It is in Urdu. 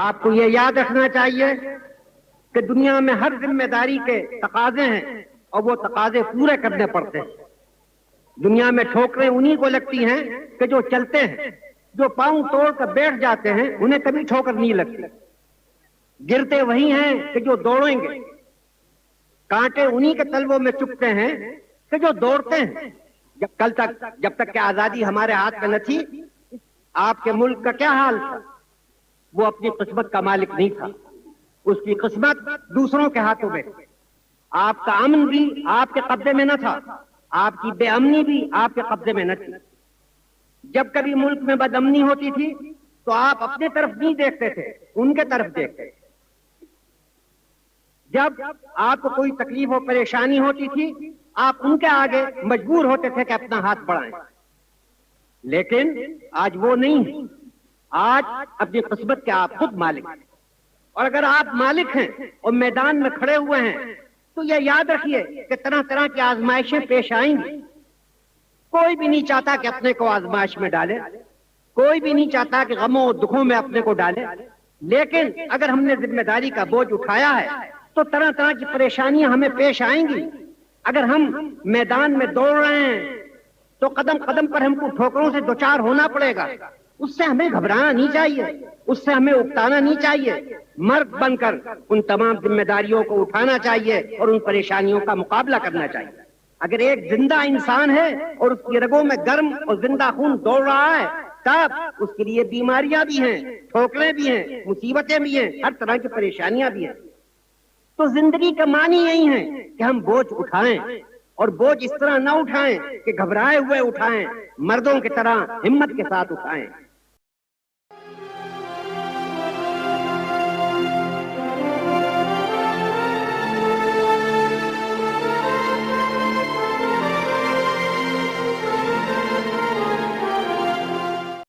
آپ کو یہ یاد رکھنا چاہیے کہ دنیا میں ہر ذمہ داری کے تقاضے ہیں اور وہ تقاضے پورے کرنے پڑتے ہیں. دنیا میں ٹھوکریں انہی کو لگتی ہیں کہ جو چلتے ہیں. جو پاؤں توڑ کر بیٹھ جاتے ہیں انہیں کبھی ٹھوکر نہیں لگتی. گرتے وہی ہیں کہ جو دوڑیں گے. کانٹے انہی کے تلووں میں چپتے ہیں کہ جو دوڑتے ہیں. جب تک کہ آزادی ہمارے ہاتھ میں نہ تھی، آپ کے ملک کا کیا حال تھا؟ وہ اپنی قسمت کا مالک نہیں تھا، اس کی قسمت دوسروں کے ہاتھوں میں. آپ کا امن بھی آپ کے قبضے میں نہ تھا، آپ کی بے امنی بھی آپ کے قبضے میں نہ تھی. جب کبھی ملک میں بد امنی ہوتی تھی تو آپ اپنے طرف نہیں دیکھتے تھے، ان کے طرف دیکھتے تھے. جب آپ کو کوئی تکلیف و پریشانی ہوتی تھی آپ ان کے آگے مجبور ہوتے تھے کہ اپنا ہاتھ بڑھائیں. لیکن آج وہ نہیں ہے. آج اپنی قسمت کے آپ خود مالک ہیں. اور اگر آپ مالک ہیں اور میدان میں کھڑے ہوئے ہیں تو یہ یاد رکھیے کہ طرح طرح کی آزمائشیں پیش آئیں گی. کوئی بھی نہیں چاہتا کہ اپنے کو آزمائش میں ڈالے، کوئی بھی نہیں چاہتا کہ غموں اور دکھوں میں اپنے کو ڈالے. لیکن اگر ہم نے ذمہ داری کا بوجھ اٹھایا ہے تو طرح طرح کی پریشانیاں ہمیں پیش آئیں گی. اگر ہم میدان میں دوڑ رہے ہیں تو قدم قدم پر ہم کو ٹھوکروں سے دوچار ہونا پڑے گا. اس سے ہمیں گھبرانا نہیں چاہیے، اس سے ہمیں اکتانا نہیں چاہیے. مرد بن کر ان تمام ذمہ داریوں کو اٹھانا چاہیے اور ان پریشانیوں کا مقابلہ کرنا چاہیے. اگر ایک زندہ انسان ہے اور اس کی رگوں میں گرم اور زندہ خون دوڑ رہا ہے تب اس کے لیے بیماریاں بھی ہیں، ٹھوکریں بھی ہیں، مصیبتیں بھی ہیں، ہر طرح کی پریشانیاں بھی ہیں. تو زندگی کا معنی یہی ہے کہ ہم بوجھ اٹھائیں، اور بوجھ اس طرح نہ اٹھائیں کہ گھبرائے ہوئے اٹھائیں، مردوں کی طرح ہمت کے ساتھ اٹھائیں.